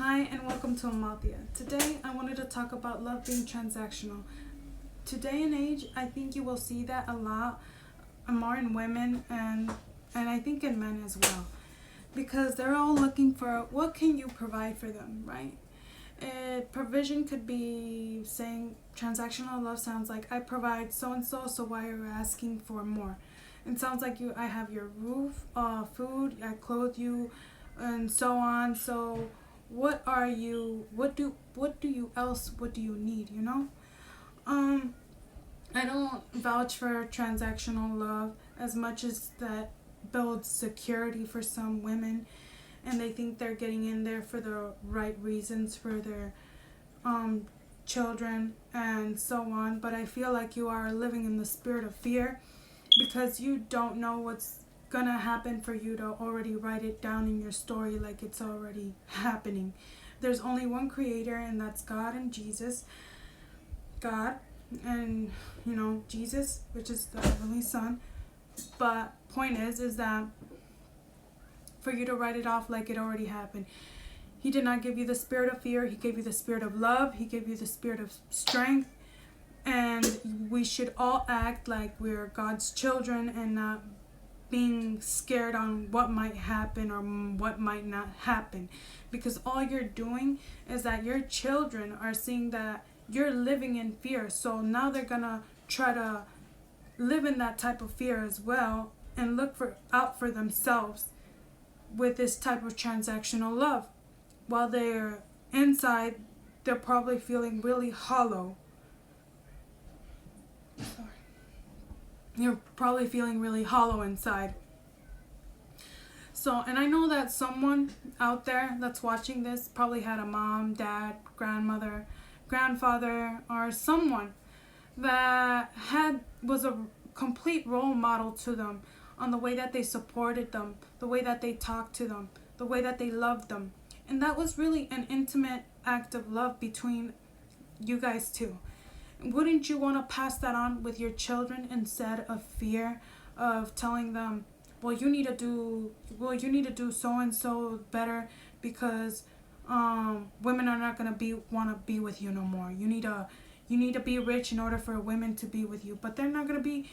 Hi and welcome to Amathia. Today I wanted to talk about love being transactional. Today and age, I think you will see that a lot more in women and I think in men as well. Because they're all looking for what can you provide for them, right? Provision could be saying transactional love sounds like I provide so and so, so why are you asking for more? It sounds like I have your roof, food, I clothe you, and so on. So what do you need, I don't vouch for transactional love as much as that builds security for some women, and they think they're getting in there for the right reasons for their children and so on. But I feel like you are living in the spirit of fear because you don't know what's gonna happen for you to already write it down in your story like it's already happening. There's only one creator, and that's God and Jesus. God and Jesus, which is the Heavenly Son. But point is that for you to write it off like it already happened. He did not give you the spirit of fear. He gave you the spirit of love. He gave you the spirit of strength. And we should all act like we're God's children and not being scared on what might happen or what might not happen. Because all you're doing is that your children are seeing that you're living in fear. So now they're going to try to live in that type of fear as well and look out for themselves with this type of transactional love. While they're inside, they're probably feeling really hollow. You're probably feeling really hollow inside. So, and I know that someone out there that's watching this probably had a mom, dad, grandmother, grandfather, or someone that was a complete role model to them on the way that they supported them, the way that they talked to them, the way that they loved them. And that was really an intimate act of love between you guys two. Wouldn't you want to pass that on with your children instead of fear of telling them, well, you need to do so and so better because women are not gonna want to be with you no more. You need to be rich in order for women to be with you, but they're not gonna be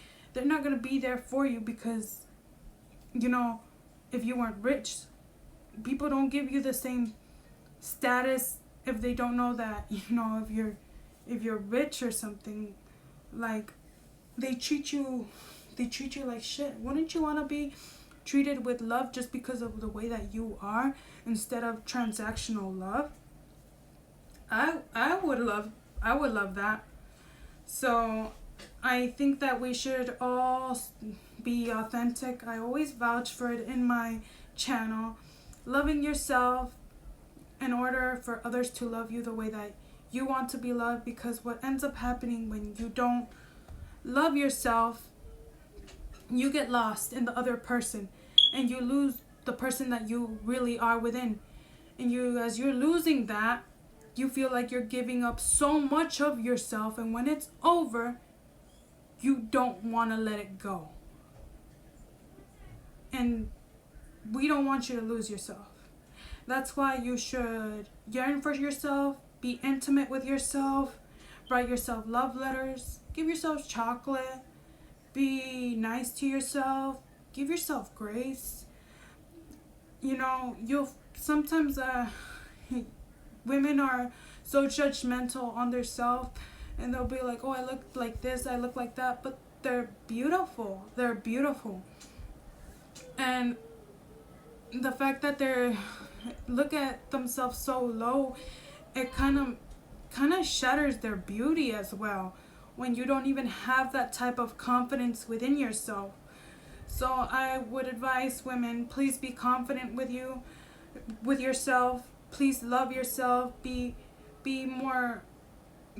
there for you because if you weren't rich, people don't give you the same status if they don't know that if you're rich or something. Like they treat you like shit. Wouldn't you want to be treated with love just because of the way that you are instead of transactional love? I would love that. So I think that we should all be authentic. I always vouch for it in my channel. Loving yourself in order for others to love you the way that you want to be loved, because what ends up happening when you don't love yourself, you get lost in the other person and you lose the person that you really are within. And as you're losing that, you feel like you're giving up so much of yourself, and when it's over, you don't want to let it go. And we don't want you to lose yourself. That's why you should yearn for yourself, be intimate with yourself, write yourself love letters, give yourself chocolate, be nice to yourself, give yourself grace. You'll sometimes women are so judgmental on themselves, and they'll be like, oh, I look like this, I look like that, but they're beautiful. And the fact that they look at themselves so low, it kind of shatters their beauty as well when you don't even have that type of confidence within yourself. So I would advise women, please be confident with yourself. Please love yourself. Be more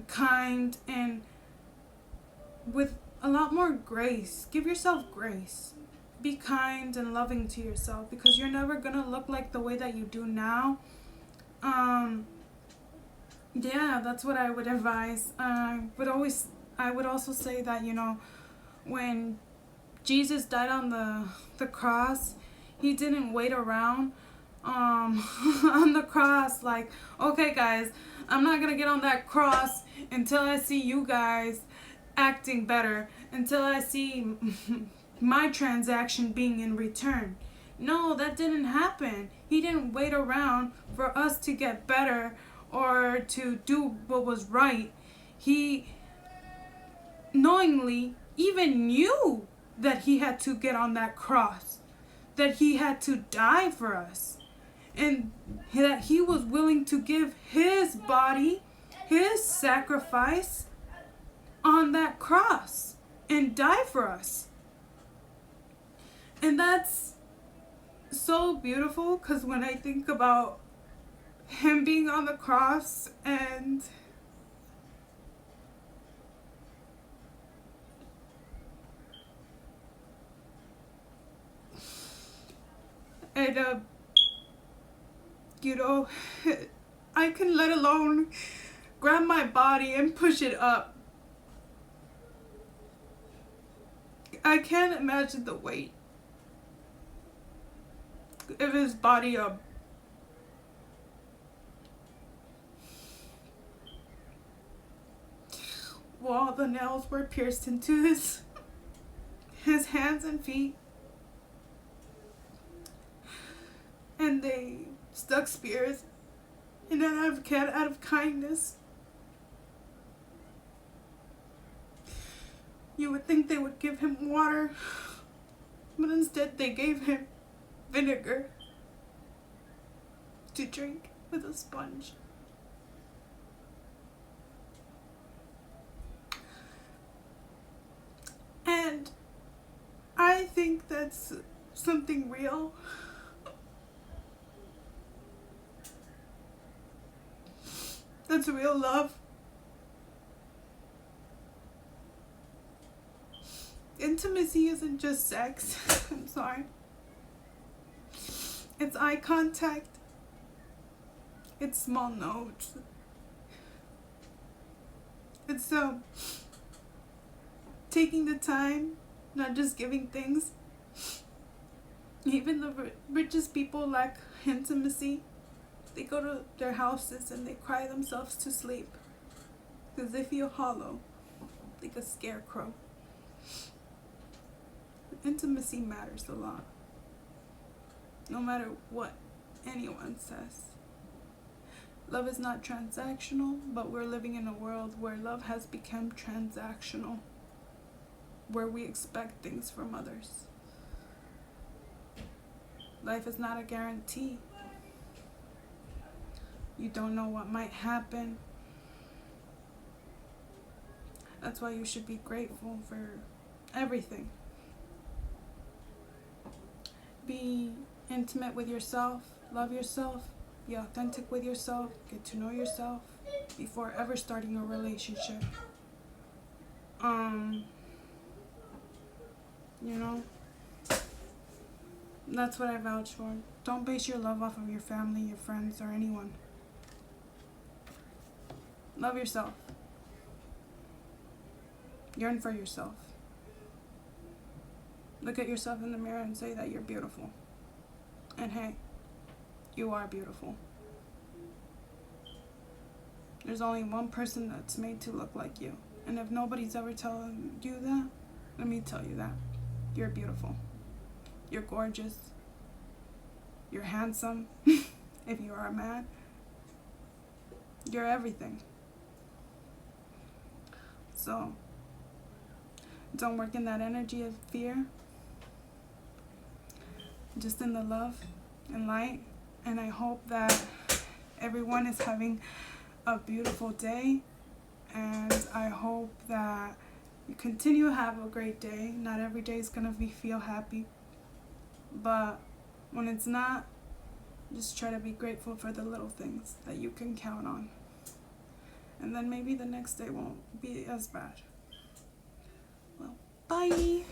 kind and with a lot more grace. Give yourself grace. Be kind and loving to yourself, because you're never gonna look like the way that you do now. Yeah, that's what I would advise. I would also say that when Jesus died on the cross, he didn't wait around on the cross, like, okay guys, I'm not gonna get on that cross until I see you guys acting better, until I see my transaction being in return. No, that didn't happen. He didn't wait around for us to get better or to do what was right. He knowingly even knew that he had to get on that cross, that he had to die for us, and that he was willing to give his body, his sacrifice on that cross and die for us. And that's so beautiful, because when I think about him being on the cross and you know, I can let alone grab my body and push it up. I can't imagine the weight of his body up. While the nails were pierced into his hands and feet, and they stuck spears, and then out of kindness, you would think they would give him water, but instead they gave him vinegar to drink with a sponge. And I think that's something real. That's real love. Intimacy isn't just sex. I'm sorry. It's eye contact. It's small notes. It's taking the time, not just giving things. Even the richest people lack intimacy. They go to their houses and they cry themselves to sleep because they feel hollow, like a scarecrow. Intimacy matters a lot, no matter what anyone says. Love is not transactional, but we're living in a world where love has become transactional, where we expect things from others. Life is not a guarantee. You don't know what might happen. That's why you should be grateful for everything. Be intimate with yourself, love yourself, be authentic with yourself, get to know yourself before ever starting a relationship. You know, that's what I vouch for. Don't base your love off of your family, your friends, or anyone. Love yourself. Yearn for yourself. Look at yourself in the mirror and say that you're beautiful. And hey, you are beautiful. There's only one person that's made to look like you. And if nobody's ever telling you that, let me tell you that. You're beautiful. You're gorgeous. You're handsome. If you are a man. You're everything. So, don't work in that energy of fear. Just in the love and light. And I hope that everyone is having a beautiful day. And I hope that you continue to have a great day. Not every day is going to feel happy. But when it's not, just try to be grateful for the little things that you can count on. And then maybe the next day won't be as bad. Well, bye!